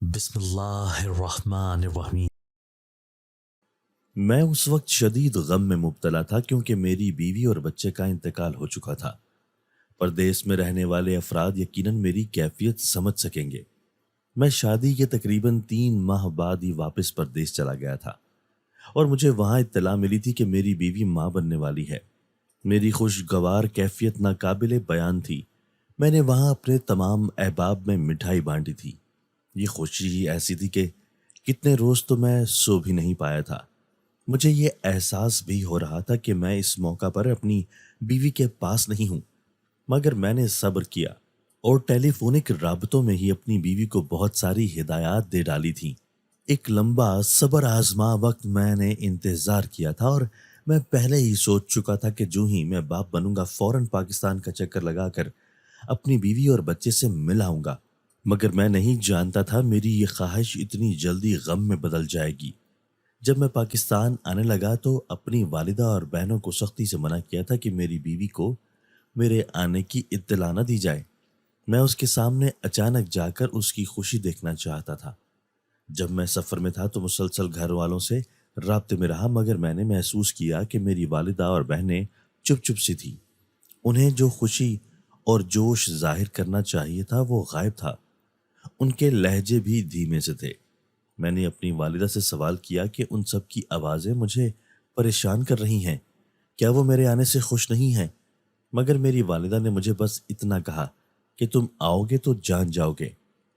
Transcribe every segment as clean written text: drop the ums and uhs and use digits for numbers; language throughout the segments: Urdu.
بسم اللہ الرحمن الرحیم۔ میں اس وقت شدید غم میں مبتلا تھا کیونکہ میری بیوی اور بچے کا انتقال ہو چکا تھا۔ پردیس میں رہنے والے افراد یقیناً میری کیفیت سمجھ سکیں گے۔ میں شادی کے تقریباً 3 ماہ بعد ہی واپس پردیس چلا گیا تھا اور مجھے وہاں اطلاع ملی تھی کہ میری بیوی ماں بننے والی ہے۔ میری خوشگوار کیفیت ناقابل بیان تھی۔ میں نے وہاں اپنے تمام احباب میں مٹھائی بانٹی تھی۔ یہ خوشی ہی ایسی تھی کہ کتنے روز تو میں سو بھی نہیں پایا تھا۔ مجھے یہ احساس بھی ہو رہا تھا کہ میں اس موقع پر اپنی بیوی کے پاس نہیں ہوں، مگر میں نے صبر کیا اور ٹیلی فونک رابطوں میں ہی اپنی بیوی کو بہت ساری ہدایات دے ڈالی تھیں۔ ایک لمبا صبر آزما وقت میں نے انتظار کیا تھا اور میں پہلے ہی سوچ چکا تھا کہ جو ہی میں باپ بنوں گا فوراً پاکستان کا چکر لگا کر اپنی بیوی اور بچے سے مل آؤں گا، مگر میں نہیں جانتا تھا میری یہ خواہش اتنی جلدی غم میں بدل جائے گی۔ جب میں پاکستان آنے لگا تو اپنی والدہ اور بہنوں کو سختی سے منع کیا تھا کہ میری بیوی کو میرے آنے کی اطلاع نہ دی جائے۔ میں اس کے سامنے اچانک جا کر اس کی خوشی دیکھنا چاہتا تھا۔ جب میں سفر میں تھا تو مسلسل گھر والوں سے رابطے میں رہا، مگر میں نے محسوس کیا کہ میری والدہ اور بہنیں چپ چپ سی تھیں۔ انہیں جو خوشی اور جوش ظاہر کرنا چاہیے تھا وہ غائب تھا۔ ان کے لہجے بھی دھیمے سے تھے۔ میں نے اپنی والدہ سے سوال کیا کہ ان سب کی آوازیں مجھے پریشان کر رہی ہیں، کیا وہ میرے آنے سے خوش نہیں ہیں؟ مگر میری والدہ نے مجھے بس اتنا کہا کہ تم آؤ گے تو جان جاؤ گے،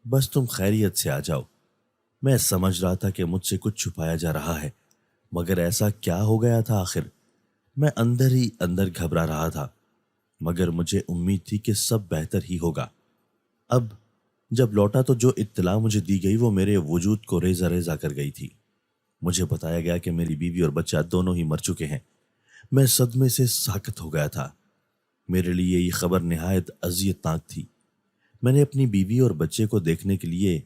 بس تم خیریت سے آ جاؤ۔ میں سمجھ رہا تھا کہ مجھ سے کچھ چھپایا جا رہا ہے، مگر ایسا کیا ہو گیا تھا آخر؟ میں اندر ہی اندر گھبرا رہا تھا، مگر مجھے امید تھی کہ سب بہتر ہی ہوگا۔ اب جب لوٹا تو جو اطلاع مجھے دی گئی وہ میرے وجود کو ریزہ ریزہ کر گئی تھی۔ مجھے بتایا گیا کہ میری بیوی اور بچہ دونوں ہی مر چکے ہیں۔ میں صدمے سے ساکت ہو گیا تھا۔ میرے لیے یہ خبر نہایت اذیت ناک تھی۔ میں نے اپنی بیوی اور بچے کو دیکھنے کے لیے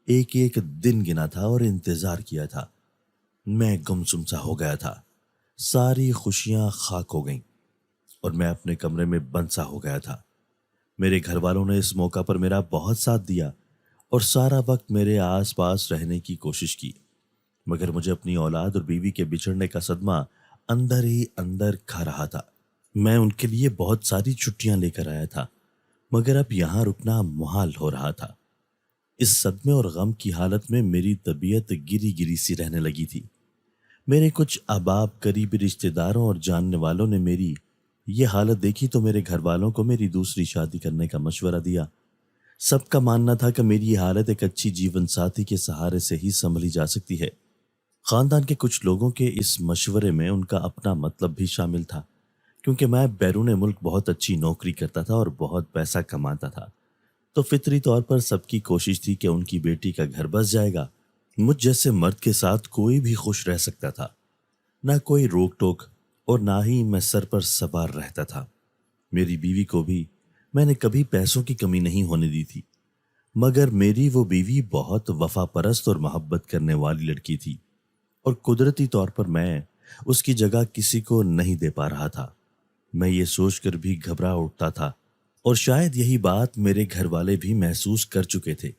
ایک ایک دن گنا تھا اور انتظار کیا تھا۔ میں گمسم سا ہو گیا تھا۔ ساری خوشیاں خاک ہو گئیں اور میں اپنے کمرے میں بند سا ہو گیا تھا۔ میرے گھر والوں نے اس موقع پر میرا بہت ساتھ دیا اور سارا وقت میرے آس پاس رہنے کی کوشش کی، مگر مجھے اپنی اولاد اور بیوی کے بچھڑنے کا صدمہ اندر ہی اندر کھا رہا تھا۔ میں ان کے لیے بہت ساری چھٹیاں لے کر آیا تھا، مگر اب یہاں رکنا محال ہو رہا تھا۔ اس صدمے اور غم کی حالت میں میری طبیعت گری گری سی رہنے لگی تھی۔ میرے کچھ احباب، قریبی رشتہ داروں اور جاننے والوں نے میری یہ حالت دیکھی تو میرے گھر والوں کو میری دوسری شادی کرنے کا مشورہ دیا۔ سب کا ماننا تھا کہ میری یہ حالت ایک اچھی جیون ساتھی کے سہارے سے ہی سنبھلی جا سکتی ہے۔ خاندان کے کچھ لوگوں کے اس مشورے میں ان کا اپنا مطلب بھی شامل تھا، کیونکہ میں بیرون ملک بہت اچھی نوکری کرتا تھا اور بہت پیسہ کماتا تھا، تو فطری طور پر سب کی کوشش تھی کہ ان کی بیٹی کا گھر بس جائے گا۔ مجھ جیسے مرد کے ساتھ کوئی بھی خوش رہ سکتا تھا، نہ کوئی روک ٹوک اور نہ ہی میں سر پر سوار رہتا تھا۔ میری بیوی کو بھی میں نے کبھی پیسوں کی کمی نہیں ہونے دی تھی، مگر میری وہ بیوی بہت وفا پرست اور محبت کرنے والی لڑکی تھی اور قدرتی طور پر میں اس کی جگہ کسی کو نہیں دے پا رہا تھا۔ میں یہ سوچ کر بھی گھبرا اٹھتا تھا اور شاید یہی بات میرے گھر والے بھی محسوس کر چکے تھے،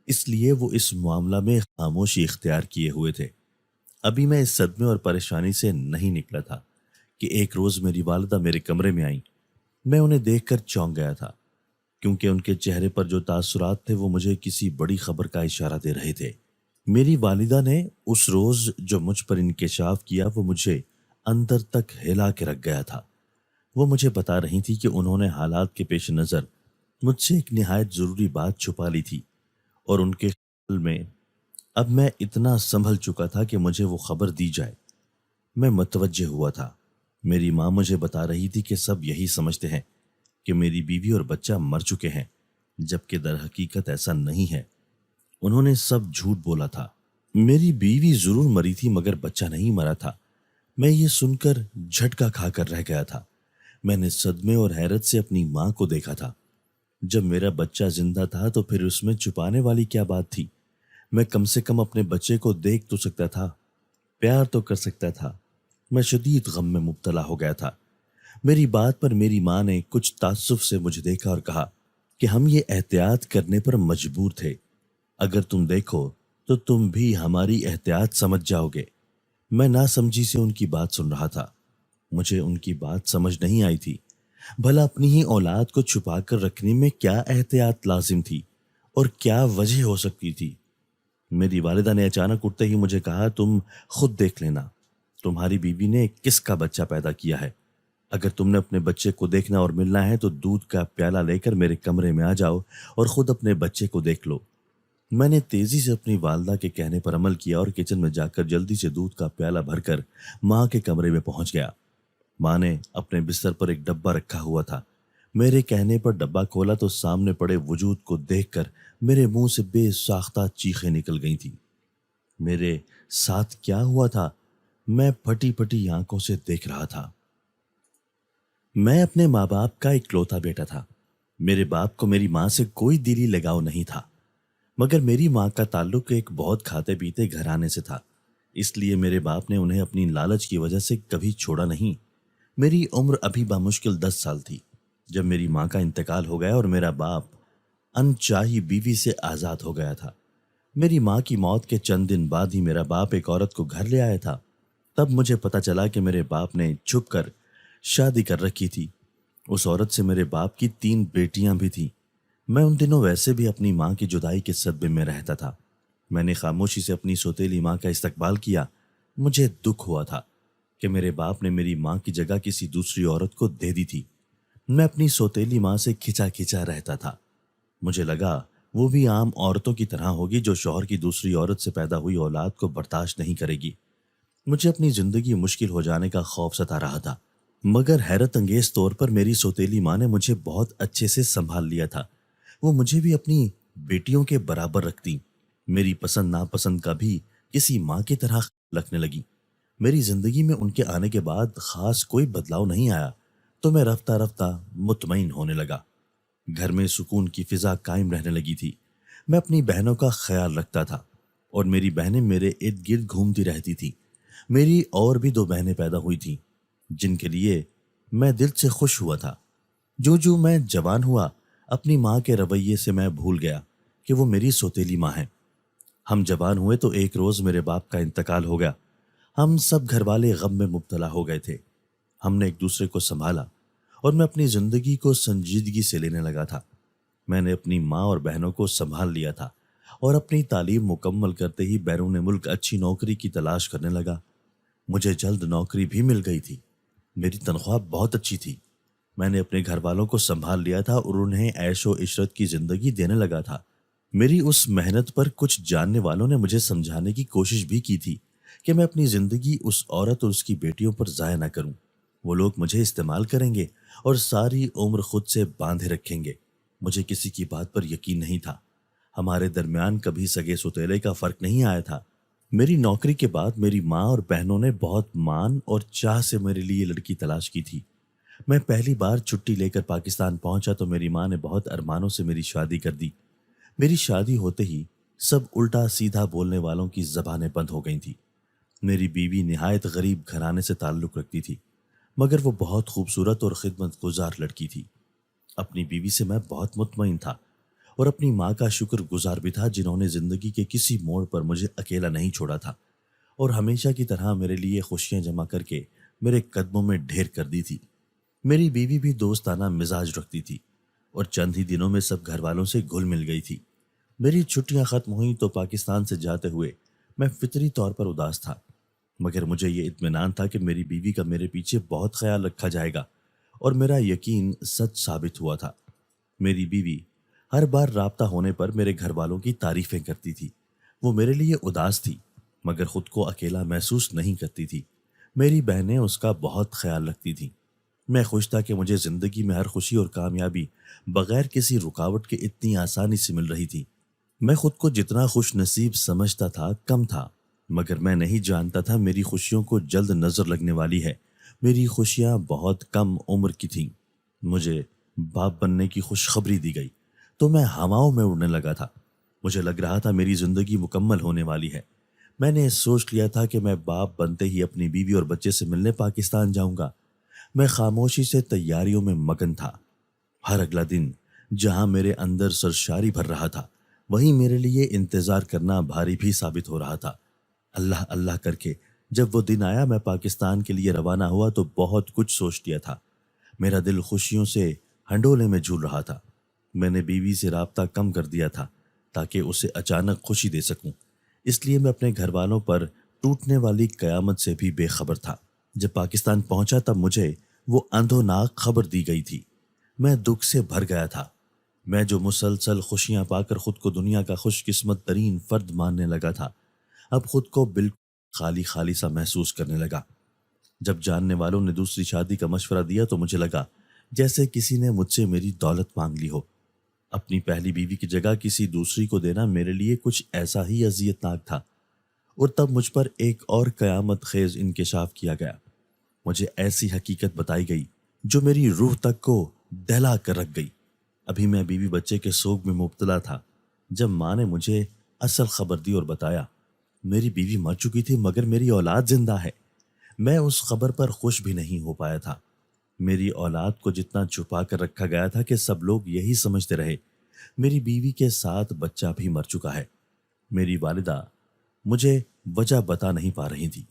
اس لیے وہ اس معاملہ میں خاموشی اختیار کیے ہوئے تھے۔ ابھی میں اس صدمے اور پریشانی سے نہیں نکلا تھا کہ ایک روز میری والدہ میرے کمرے میں آئیں۔ میں انہیں دیکھ کر چونک گیا تھا، کیونکہ ان کے چہرے پر جو تاثرات تھے وہ مجھے کسی بڑی خبر کا اشارہ دے رہے تھے۔ میری والدہ نے اس روز جو مجھ پر انکشاف کیا وہ مجھے اندر تک ہلا کے رکھ گیا تھا۔ وہ مجھے بتا رہی تھی کہ انہوں نے حالات کے پیش نظر مجھ سے ایک نہایت ضروری بات چھپا لی تھی، اور ان کے خیال میں اب میں اتنا سنبھل چکا تھا کہ مجھے وہ خبر دی جائے۔ میں متوجہ ہوا تھا۔ میری ماں مجھے بتا رہی تھی کہ سب یہی سمجھتے ہیں کہ میری بیوی اور بچہ مر چکے ہیں، جبکہ در حقیقت ایسا نہیں ہے۔ انہوں نے سب جھوٹ بولا تھا۔ میری بیوی ضرور مری تھی مگر بچہ نہیں مرا تھا۔ میں یہ سن کر جھٹکا کھا کر رہ گیا تھا۔ میں نے صدمے اور حیرت سے اپنی ماں کو دیکھا تھا۔ جب میرا بچہ زندہ تھا تو پھر اس میں چھپانے والی کیا بات تھی؟ میں کم سے کم اپنے بچے کو دیکھ تو سکتا تھا، پیار تو کر سکتا تھا۔ میں شدید غم میں مبتلا ہو گیا تھا۔ میری بات پر میری ماں نے کچھ تعصب سے مجھے دیکھا اور کہا کہ ہم یہ احتیاط کرنے پر مجبور تھے اگر تم دیکھو تو تم بھی ہماری احتیاط سمجھ جاؤ گے۔ میں ناسمجھی سے ان کی بات سن رہا تھا۔ مجھے ان کی بات سمجھ نہیں آئی تھی۔ بھلا اپنی ہی اولاد کو چھپا کر رکھنے میں کیا احتیاط لازم تھی اور کیا وجہ ہو سکتی تھی؟ میری والدہ نے اچانک اٹھتے ہی مجھے کہا، تم خود دیکھ لینا تمہاری بیوی نے کس کا بچہ پیدا کیا ہے۔ اگر تم نے اپنے بچے کو دیکھنا اور ملنا ہے تو دودھ کا پیالہ لے کر میرے کمرے میں آ جاؤ اور خود اپنے بچے کو دیکھ لو۔ میں نے تیزی سے اپنی والدہ کے کہنے پر عمل کیا اور کچن میں جا کر جلدی سے دودھ کا پیالہ بھر کر ماں کے کمرے میں پہنچ گیا۔ ماں نے اپنے بستر پر ایک ڈبہ رکھا ہوا تھا۔ میرے کہنے پر ڈبہ کھولا تو سامنے پڑے وجود کو دیکھ کر میرے منہ سے بے ساختہ چیخیں نکل گئی تھیں۔ میرے ساتھ کیا ہوا تھا میں پھٹی پھٹی آنکھوں سے دیکھ رہا تھا۔ میں اپنے ماں باپ کا اکلوتا بیٹا تھا۔ میرے باپ کو میری ماں سے کوئی دلی لگاؤ نہیں تھا، مگر میری ماں کا تعلق ایک بہت کھاتے پیتے گھرانے سے تھا، اس لیے میرے باپ نے انہیں اپنی لالچ کی وجہ سے کبھی چھوڑا نہیں۔ میری عمر ابھی بامشکل 10 سال تھی جب میری ماں کا انتقال ہو گیا اور میرا باپ انچاہی بیوی سے آزاد ہو گیا تھا۔ میری ماں کی موت کے چند دن بعد ہی میرا باپ ایک عورت کو گھر لے آیا تھا۔ تب مجھے پتا چلا کہ میرے باپ نے چھپ کر شادی کر رکھی تھی۔ اس عورت سے میرے باپ کی 3 بیٹیاں بھی تھیں۔ میں ان دنوں ویسے بھی اپنی ماں کی جدائی کے صدمے میں رہتا تھا۔ میں نے خاموشی سے اپنی سوتیلی ماں کا استقبال کیا۔ مجھے دکھ ہوا تھا کہ میرے باپ نے میری ماں کی جگہ کسی دوسری عورت کو دے دی تھی۔ میں اپنی سوتیلی ماں سے کھچا کھچا رہتا تھا۔ مجھے لگا وہ بھی عام عورتوں کی طرح ہوگی جو شوہر کی دوسری عورت سے پیدا ہوئی اولاد کو برداشت نہیں کرے گی۔ مجھے اپنی زندگی مشکل ہو جانے کا خوف ستا رہا تھا، مگر حیرت انگیز طور پر میری سوتیلی ماں نے مجھے بہت اچھے سے سنبھال لیا تھا۔ وہ مجھے بھی اپنی بیٹیوں کے برابر رکھتی، میری پسند ناپسند کا بھی کسی ماں کی طرح رکھنے لگی۔ میری زندگی میں ان کے آنے کے بعد خاص کوئی بدلاؤ نہیں آیا تو میں رفتہ رفتہ مطمئن ہونے لگا۔ گھر میں سکون کی فضا قائم رہنے لگی تھی۔ میں اپنی بہنوں کا خیال رکھتا تھا اور میری بہنیں میرے ارد گرد گھومتی رہتی تھیں۔ میری اور بھی 2 بہنیں پیدا ہوئی تھیں جن کے لیے میں دل سے خوش ہوا تھا۔ جو میں جوان ہوا، اپنی ماں کے رویے سے میں بھول گیا کہ وہ میری سوتیلی ماں ہے۔ ہم جوان ہوئے تو ایک روز میرے باپ کا انتقال ہو گیا۔ ہم سب گھر والے غم میں مبتلا ہو گئے تھے۔ ہم نے ایک دوسرے کو سنبھالا اور میں اپنی زندگی کو سنجیدگی سے لینے لگا تھا۔ میں نے اپنی ماں اور بہنوں کو سنبھال لیا تھا اور اپنی تعلیم مکمل کرتے ہی بیرون ملک اچھی نوکری کی تلاش کرنے لگا۔ مجھے جلد نوکری بھی مل گئی تھی۔ میری تنخواہ بہت اچھی تھی۔ میں نے اپنے گھر والوں کو سنبھال لیا تھا اور انہیں عیش و عشرت کی زندگی دینے لگا تھا۔ میری اس محنت پر کچھ جاننے والوں نے مجھے سمجھانے کی کوشش بھی کی تھی کہ میں اپنی زندگی اس عورت اور اس کی بیٹیوں پر ضائع نہ کروں۔ وہ لوگ مجھے استعمال کریں گے اور ساری عمر خود سے باندھے رکھیں گے۔ مجھے کسی کی بات پر یقین نہیں تھا۔ ہمارے درمیان کبھی سگے سوتیلے کا فرق نہیں آیا تھا۔ میری نوکری کے بعد میری ماں اور بہنوں نے بہت مان اور چاہ سے میرے لیے لڑکی تلاش کی تھی۔ میں پہلی بار چھٹی لے کر پاکستان پہنچا تو میری ماں نے بہت ارمانوں سے میری شادی کر دی۔ میری شادی ہوتے ہی سب الٹا سیدھا بولنے والوں کی زبانیں بند ہو گئی تھیں۔ میری بیوی نہایت غریب گھرانے سے تعلق رکھتی تھی، مگر وہ بہت خوبصورت اور خدمت گزار لڑکی تھی۔ اپنی بیوی سے میں بہت مطمئن تھا اور اپنی ماں کا شکر گزار بھی تھا جنہوں نے زندگی کے کسی موڑ پر مجھے اکیلا نہیں چھوڑا تھا اور ہمیشہ کی طرح میرے لیے خوشیاں جمع کر کے میرے قدموں میں ڈھیر کر دی تھی۔ میری بیوی بھی دوستانہ مزاج رکھتی تھی اور چند ہی دنوں میں سب گھر والوں سے گھل مل گئی تھی۔ میری چھٹیاں ختم ہوئیں تو پاکستان سے جاتے ہوئے میں فطری طور پر اداس تھا، مگر مجھے یہ اطمینان تھا کہ میری بیوی کا میرے پیچھے بہت خیال رکھا جائے گا، اور میرا یقین سچ ثابت ہوا تھا۔ میری بیوی ہر بار رابطہ ہونے پر میرے گھر والوں کی تعریفیں کرتی تھی۔ وہ میرے لیے اداس تھی مگر خود کو اکیلا محسوس نہیں کرتی تھی۔ میری بہنیں اس کا بہت خیال رکھتی تھیں۔ میں خوش تھا کہ مجھے زندگی میں ہر خوشی اور کامیابی بغیر کسی رکاوٹ کے اتنی آسانی سے مل رہی تھی۔ میں خود کو جتنا خوش نصیب سمجھتا تھا کم تھا، مگر میں نہیں جانتا تھا میری خوشیوں کو جلد نظر لگنے والی ہے۔ میری خوشیاں بہت کم عمر کی تھیں۔ مجھے باپ بننے کی خوشخبری دی گئی تو میں ہواؤں میں اڑنے لگا تھا۔ مجھے لگ رہا تھا میری زندگی مکمل ہونے والی ہے۔ میں نے سوچ لیا تھا کہ میں باپ بنتے ہی اپنی بیوی اور بچے سے ملنے پاکستان جاؤں گا۔ میں خاموشی سے تیاریوں میں مگن تھا۔ ہر اگلا دن جہاں میرے اندر سرشاری بھر رہا تھا، وہیں میرے لیے انتظار کرنا بھاری بھی ثابت ہو رہا تھا۔ اللہ اللہ کر کے جب وہ دن آیا میں پاکستان کے لیے روانہ ہوا تو بہت کچھ سوچ لیا تھا۔ میرا دل خوشیوں سے ہنڈولے میں جھول رہا تھا۔ میں نے بیوی سے رابطہ کم کر دیا تھا تاکہ اسے اچانک خوشی دے سکوں، اس لیے میں اپنے گھر والوں پر ٹوٹنے والی قیامت سے بھی بے خبر تھا۔ جب پاکستان پہنچا تب مجھے وہ اندھوناک خبر دی گئی تھی۔ میں دکھ سے بھر گیا تھا۔ میں جو مسلسل خوشیاں پا کر خود کو دنیا کا خوش قسمت ترین فرد ماننے لگا تھا، اب خود کو بالکل خالی خالی سا محسوس کرنے لگا۔ جب جاننے والوں نے دوسری شادی کا مشورہ دیا تو مجھے لگا جیسے کسی نے مجھ سے میری دولت مانگ لی ہو۔ اپنی پہلی بیوی کی جگہ کسی دوسری کو دینا میرے لیے کچھ ایسا ہی اذیت ناک تھا۔ اور تب مجھ پر ایک اور قیامت خیز انکشاف کیا گیا۔ مجھے ایسی حقیقت بتائی گئی جو میری روح تک کو دہلا کر رکھ گئی۔ ابھی میں بیوی بچے کے سوگ میں مبتلا تھا جب ماں نے مجھے اصل خبر دی اور بتایا میری بیوی مر چکی تھی مگر میری اولاد زندہ ہے۔ میں اس خبر پر خوش بھی نہیں ہو پایا تھا۔ میری اولاد کو جتنا چھپا کر رکھا گیا تھا کہ سب لوگ یہی سمجھتے رہے میری بیوی کے ساتھ بچہ بھی مر چکا ہے۔ میری والدہ مجھے وجہ بتا نہیں پا رہی تھی،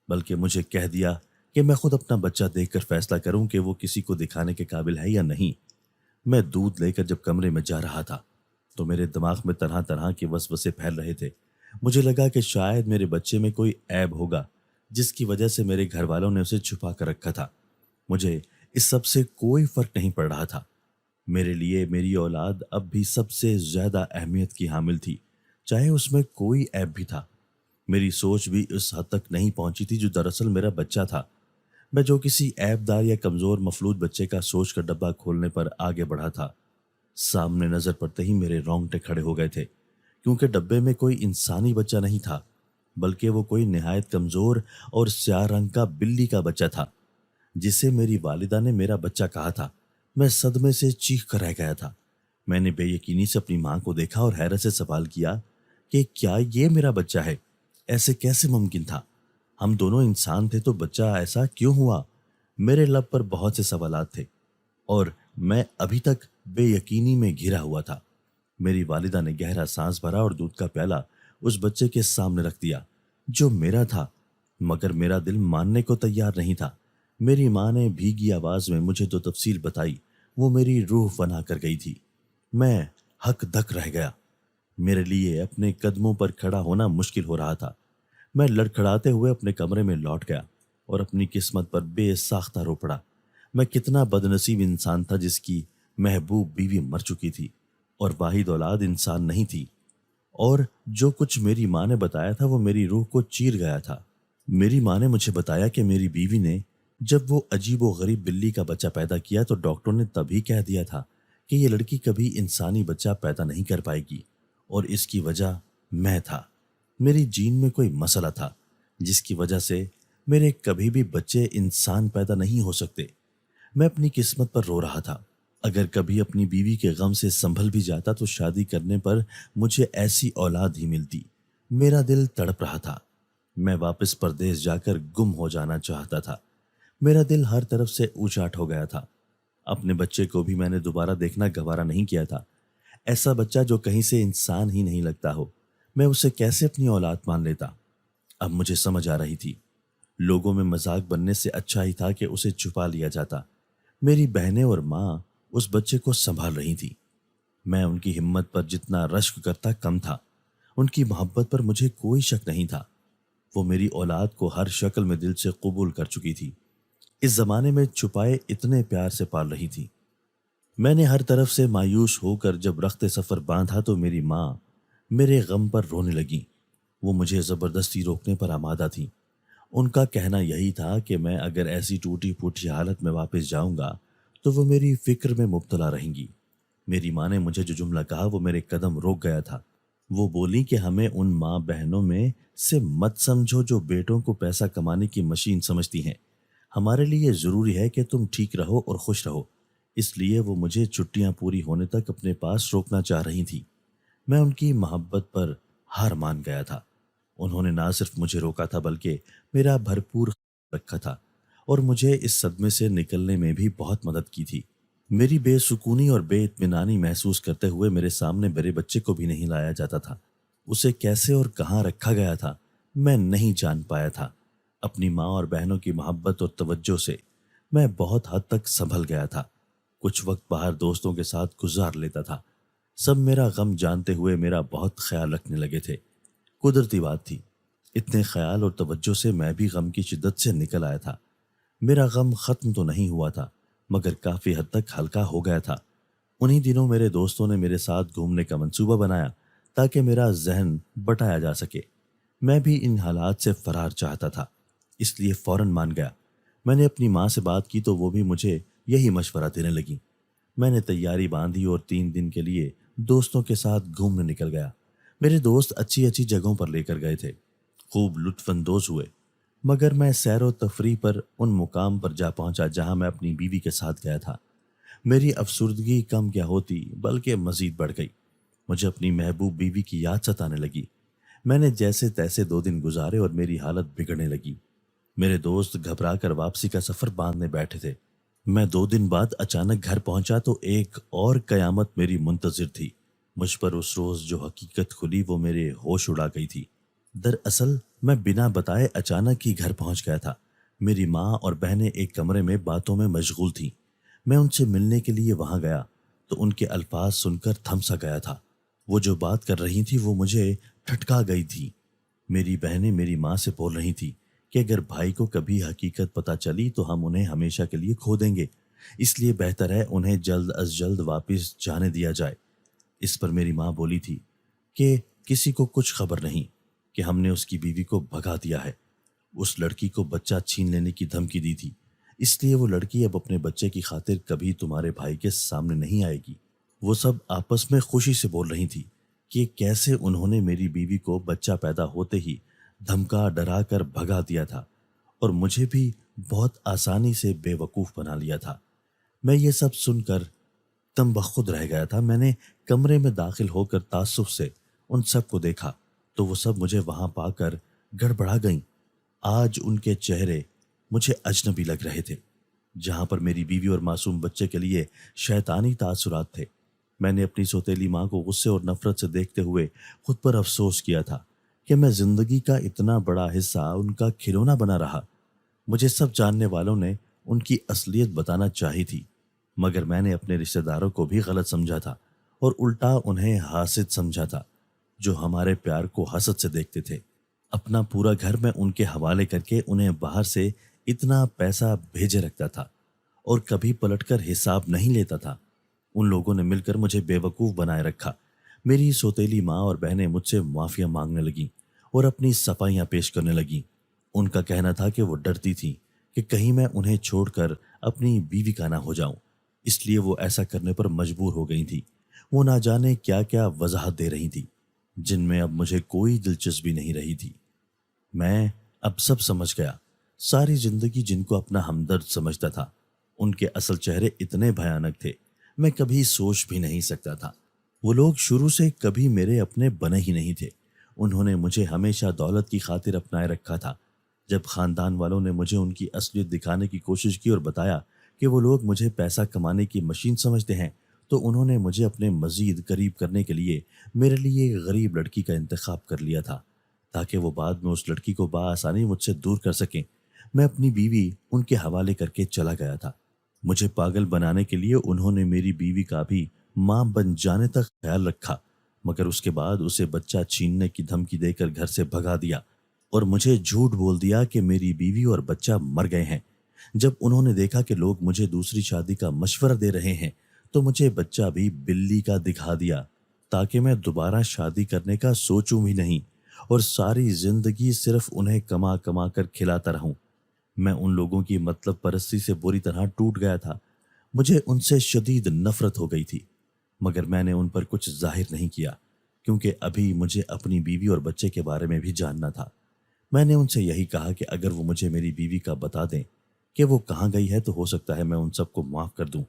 بلکہ مجھے کہہ دیا کہ میں خود اپنا بچہ دیکھ کر فیصلہ کروں کہ وہ کسی کو دکھانے کے قابل ہے یا نہیں۔ میں دودھ لے کر جب کمرے میں جا رہا تھا تو میرے دماغ میں طرح طرح کے وسوسے پھیل رہے تھے۔ مجھے لگا کہ شاید میرے بچے میں کوئی عیب ہوگا جس کی وجہ سے میرے گھر والوں نے اسے چھپا کر رکھا تھا۔ مجھے اس سب سے کوئی فرق نہیں پڑ رہا تھا۔ میرے لیے میری اولاد اب بھی سب سے زیادہ اہمیت کی حامل تھی، چاہے اس میں کوئی عیب بھی تھا۔ میری سوچ بھی اس حد تک نہیں پہنچی تھی جو دراصل میرا بچہ تھا۔ میں جو کسی عیب دار یا کمزور مفلوج بچے کا سوچ کر ڈبہ کھولنے پر آگے بڑھا تھا، سامنے نظر پڑتے ہی میرے رونگٹے کھڑے ہو گئے تھے، کیونکہ ڈبے میں کوئی انسانی بچہ نہیں تھا بلکہ وہ کوئی نہایت کمزور اور سیاہ رنگ کا بلی کا بچہ تھا جسے میری والدہ نے میرا بچہ کہا تھا۔ میں صدمے سے چیخ کر رہ گیا تھا۔ میں نے بے یقینی سے اپنی ماں کو دیکھا اور حیرت سے سوال کیا کہ کیا یہ میرا بچہ ہے؟ ایسے کیسے ممکن تھا؟ ہم دونوں انسان تھے تو بچہ ایسا کیوں ہوا؟ میرے لب پر بہت سے سوالات تھے اور میں ابھی تک بے یقینی میں گھرا ہوا تھا۔ میری والدہ نے گہرا سانس بھرا اور دودھ کا پیالہ اس بچے کے سامنے رکھ دیا جو میرا تھا، مگر میرا دل ماننے کو تیار نہیں تھا۔ میری ماں نے بھیگی آواز میں مجھے جو تفصیل بتائی وہ میری روح فنا کر گئی تھی۔ میں ہک دھک رہ گیا۔ میرے لیے اپنے قدموں پر کھڑا ہونا مشکل ہو رہا تھا۔ میں لڑکھڑاتے ہوئے اپنے کمرے میں لوٹ گیا اور اپنی قسمت پر بے ساختہ رو پڑا۔ میں کتنا بدنصیب انسان تھا جس کی محبوب بیوی مر چکی تھی اور واحد اولاد انسان نہیں تھی، اور جو کچھ میری ماں نے بتایا تھا وہ میری روح کو چیر گیا تھا۔ میری ماں نے مجھے بتایا کہ میری بیوی نے جب وہ عجیب و غریب بلی کا بچہ پیدا کیا تو ڈاکٹر نے تبھی کہہ دیا تھا کہ یہ لڑکی کبھی انسانی بچہ پیدا نہیں کر پائے گی، اور اس کی وجہ میں تھا۔ میری جین میں کوئی مسئلہ تھا جس کی وجہ سے میرے کبھی بھی بچے انسان پیدا نہیں ہو سکتے۔ میں اپنی قسمت پر رو رہا تھا۔ اگر کبھی اپنی بیوی کے غم سے سنبھل بھی جاتا تو شادی کرنے پر مجھے ایسی اولاد ہی ملتی۔ میرا دل تڑپ رہا تھا۔ میں واپس پردیس جا کر گم ہو جانا چاہتا تھا۔ میرا دل ہر طرف سے اچاٹ ہو گیا تھا۔ اپنے بچے کو بھی میں نے دوبارہ دیکھنا گوارا نہیں کیا تھا۔ ایسا بچہ جو کہیں سے انسان ہی نہیں لگتا ہو، میں اسے کیسے اپنی اولاد مان لیتا؟ اب مجھے سمجھ آ رہی تھی، لوگوں میں مذاق بننے سے اچھا ہی تھا کہ اسے چھپا لیا جاتا۔ میری بہنیں اور ماں اس بچے کو سنبھال رہی تھی۔ میں ان کی ہمت پر جتنا رشک کرتا کم تھا۔ ان کی محبت پر مجھے کوئی شک نہیں تھا۔ وہ میری اولاد کو ہر شکل میں دل سے قبول کر چکی تھی۔ اس زمانے میں چھپائے اتنے پیار سے پال رہی تھی۔ میں نے ہر طرف سے مایوس ہو کر جب رخت سفر باندھا تو میری ماں میرے غم پر رونے لگی۔ وہ مجھے زبردستی روکنے پر آمادہ تھیں۔ ان کا کہنا یہی تھا کہ میں اگر ایسی ٹوٹی پھوٹی حالت میں واپس جاؤں گا تو وہ میری فکر میں مبتلا رہیں گی۔ میری ماں نے مجھے جو جملہ کہا وہ میرے قدم روک گیا تھا۔ وہ بولی کہ ہمیں ان ماں بہنوں میں سے مت سمجھو جو بیٹوں کو پیسہ کمانے کی مشین سمجھتی ہیں۔ ہمارے لیے ضروری ہے کہ تم ٹھیک رہو اور خوش رہو۔ اس لیے وہ مجھے چھٹیاں پوری ہونے تک اپنے پاس روکنا چاہ رہی تھی۔ میں ان کی محبت پر ہار مان گیا تھا۔ انہوں نے نہ صرف مجھے روکا تھا بلکہ میرا بھرپور خیال رکھا تھا اور مجھے اس صدمے سے نکلنے میں بھی بہت مدد کی تھی۔ میری بے سکونی اور بے اطمینانی محسوس کرتے ہوئے میرے سامنے میرے بچے کو بھی نہیں لایا جاتا تھا۔ اسے کیسے اور کہاں رکھا گیا تھا میں نہیں جان پایا تھا۔ اپنی ماں اور بہنوں کی محبت اور توجہ سے میں بہت حد تک سنبھل گیا تھا۔ کچھ وقت باہر دوستوں کے ساتھ گزار لیتا تھا۔ سب میرا غم جانتے ہوئے میرا بہت خیال رکھنے لگے تھے۔ قدرتی بات تھی، اتنے خیال اور توجہ سے میں بھی غم کی شدت سے نکل آیا تھا۔ میرا غم ختم تو نہیں ہوا تھا مگر کافی حد تک ہلکا ہو گیا تھا۔ انہی دنوں میرے دوستوں نے میرے ساتھ گھومنے کا منصوبہ بنایا تاکہ میرا ذہن بٹایا جا سکے۔ میں بھی ان حالات سے فرار چاہتا تھا، اس لیے فوراً مان گیا۔ میں نے اپنی ماں سے بات کی تو وہ بھی مجھے یہی مشورہ دینے لگی۔ میں نے تیاری باندھی اور 3 دن کے لیے دوستوں کے ساتھ گھومنے نکل گیا۔ میرے دوست اچھی اچھی جگہوں پر لے کر گئے تھے، خوب لطف اندوز ہوئے، مگر میں سیر و تفریح پر ان مقام پر جا پہنچا جہاں میں اپنی بیوی کے ساتھ گیا تھا۔ میری افسردگی کم کیا ہوتی بلکہ مزید بڑھ گئی۔ مجھے اپنی محبوب بیوی کی یاد ستانے لگی۔ میں نے جیسے تیسے 2 دن گزارے اور میری حالت بگڑنے لگی۔ میرے دوست گھبرا کر واپسی کا سفر باندھنے بیٹھے تھے۔ میں 2 دن بعد اچانک گھر پہنچا تو ایک اور قیامت میری منتظر تھی۔ مجھ پر اس روز جو حقیقت کھلی وہ میرے ہوش اڑا گئی تھی۔ دراصل میں بنا بتائے اچانک ہی گھر پہنچ گیا تھا۔ میری ماں اور بہنیں ایک کمرے میں باتوں میں مشغول تھیں۔ میں ان سے ملنے کے لیے وہاں گیا تو ان کے الفاظ سن کر تھم سا گیا تھا۔ وہ جو بات کر رہی تھی وہ مجھے ٹھٹکا گئی تھی۔ میری بہنیں میری ماں سے بول رہی تھی کہ اگر بھائی کو کبھی حقیقت پتہ چلی تو ہم انہیں ہمیشہ کے لیے کھو دیں گے، اس لیے بہتر ہے انہیں جلد از جلد واپس جانے دیا جائے۔ اس پر میری ماں بولی تھی کہ کسی کو کچھ خبر نہیں کہ ہم نے اس کی بیوی کو بھگا دیا ہے۔ اس لڑکی کو بچہ چھین لینے کی دھمکی دی تھی، اس لیے وہ لڑکی اب اپنے بچے کی خاطر کبھی تمہارے بھائی کے سامنے نہیں آئے گی۔ وہ سب آپس میں خوشی سے بول رہی تھی کہ کیسے انہوں نے میری بیوی کو بچہ پیدا ہوتے ہی دھمکا ڈرا کر بھگا دیا تھا اور مجھے بھی بہت آسانی سے بے وقوف بنا لیا تھا۔ میں یہ سب سن کر تم بخود رہ گیا تھا۔ میں نے کمرے میں داخل ہو کر تعصب سے ان سب کو دیکھا تو وہ سب مجھے وہاں پا کر گڑبڑا گئیں۔ آج ان کے چہرے مجھے اجنبی لگ رہے تھے، جہاں پر میری بیوی اور معصوم بچے کے لیے شیطانی تاثرات تھے۔ میں نے اپنی سوتیلی ماں کو غصے اور نفرت سے دیکھتے ہوئے خود پر افسوس کیا تھا کہ میں زندگی کا اتنا بڑا حصہ ان کا کھلونا بنا رہا۔ مجھے سب جاننے والوں نے ان کی اصلیت بتانا چاہی تھی، مگر میں نے اپنے رشتہ داروں کو بھی غلط سمجھا تھا اور الٹا انہیں حاسد سمجھا تھا جو ہمارے پیار کو حسد سے دیکھتے تھے۔ اپنا پورا گھر میں ان کے حوالے کر کے انہیں باہر سے اتنا پیسہ بھیجے رکھتا تھا اور کبھی پلٹ کر حساب نہیں لیتا تھا۔ ان لوگوں نے مل کر مجھے بے وقوف بنائے رکھا۔ میری سوتیلی ماں اور بہنیں مجھ سے معافیاں مانگنے لگیں اور اپنی صفائیاں پیش کرنے لگیں۔ ان کا کہنا تھا کہ وہ ڈرتی تھیں کہ کہیں میں انہیں چھوڑ کر اپنی بیوی کا نہ ہو جاؤں، اس لیے وہ ایسا کرنے پر مجبور ہو گئی تھی۔ وہ نہ جانے کیا کیا وضاحت دے رہی تھی جن میں اب مجھے کوئی دلچسپی نہیں رہی تھی۔ میں اب سب سمجھ گیا۔ ساری زندگی جن کو اپنا ہمدرد سمجھتا تھا ان کے اصل چہرے اتنے بھیانک تھے میں کبھی سوچ بھی نہیں سکتا تھا۔ وہ لوگ شروع سے کبھی میرے اپنے بنے ہی نہیں تھے۔ انہوں نے مجھے ہمیشہ دولت کی خاطر اپنائے رکھا تھا۔ جب خاندان والوں نے مجھے ان کی اصلیت دکھانے کی کوشش کی اور بتایا کہ وہ لوگ مجھے پیسہ کمانے کی مشین سمجھتے ہیں تو انہوں نے مجھے اپنے مزید قریب کرنے کے لیے میرے لیے ایک غریب لڑکی کا انتخاب کر لیا تھا تاکہ وہ بعد میں اس لڑکی کو بآسانی مجھ سے دور کر سکیں۔ میں اپنی بیوی ان کے حوالے کر کے چلا گیا تھا۔ مجھے پاگل بنانے کے لیے انہوں نے میری بیوی کا بھی ماں بن جانے تک خیال رکھا، مگر اس کے بعد اسے بچہ چھیننے کی دھمکی دے کر گھر سے بھگا دیا اور مجھے جھوٹ بول دیا کہ میری بیوی اور بچہ مر گئے ہیں۔ جب انہوں نے دیکھا کہ لوگ مجھے دوسری شادی کا مشورہ دے رہے ہیں تو مجھے بچہ بھی بلی کا دکھا دیا تاکہ میں دوبارہ شادی کرنے کا سوچوں بھی نہیں اور ساری زندگی صرف انہیں کما کما کر کھلاتا رہوں۔ میں ان لوگوں کی مطلب پرستی سے بری طرح ٹوٹ گیا تھا۔ مجھے ان سے شدید نفرت ہو گئی تھی، مگر میں نے ان پر کچھ ظاہر نہیں کیا کیونکہ ابھی مجھے اپنی بیوی اور بچے کے بارے میں بھی جاننا تھا۔ میں نے ان سے یہی کہا کہ اگر وہ مجھے میری بیوی کا بتا دیں کہ وہ کہاں گئی ہے تو ہو سکتا ہے میں ان سب کو معاف کر دوں۔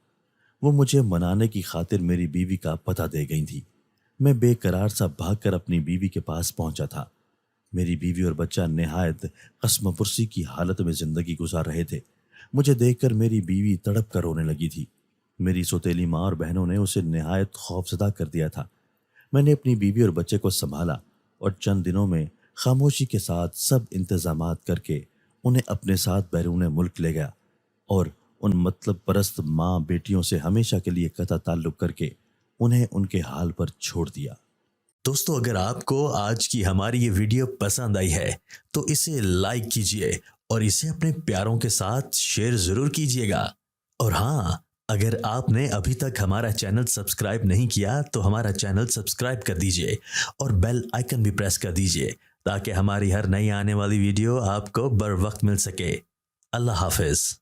وہ مجھے منانے کی خاطر میری بیوی کا پتہ دے گئی تھی۔ میں بے قرار سا بھاگ کر اپنی بیوی کے پاس پہنچا تھا۔ میری بیوی اور بچہ نہایت قسم پرسی کی حالت میں زندگی گزار رہے تھے۔ مجھے دیکھ کر میری بیوی تڑپ کر رونے لگی تھی۔ میری سوتیلی ماں اور بہنوں نے اسے نہایت خوفزدہ کر دیا تھا۔ میں نے اپنی بیوی اور بچے کو سنبھالا اور چند دنوں میں خاموشی کے ساتھ سب انتظامات کر کے انہیں اپنے ساتھ بیرون ملک لے گیا اور ان مطلب پرست ماں بیٹیوں سے ہمیشہ کے لیے قطع تعلق کر کے انہیں ان کے حال پر چھوڑ دیا۔ دوستو، اگر آپ کو آج کی ہماری یہ ویڈیو پسند آئی ہے تو اسے لائک کیجئے اور اسے اپنے پیاروں کے ساتھ شیئر ضرور کیجئے گا۔ اور ہاں، اگر آپ نے ابھی تک ہمارا چینل سبسکرائب نہیں کیا تو ہمارا چینل سبسکرائب کر دیجئے اور بیل آئیکن بھی پریس کر دیجئے تاکہ ہماری ہر نئی آنے والی ویڈیو آپ کو بر وقت مل سکے۔ اللہ حافظ۔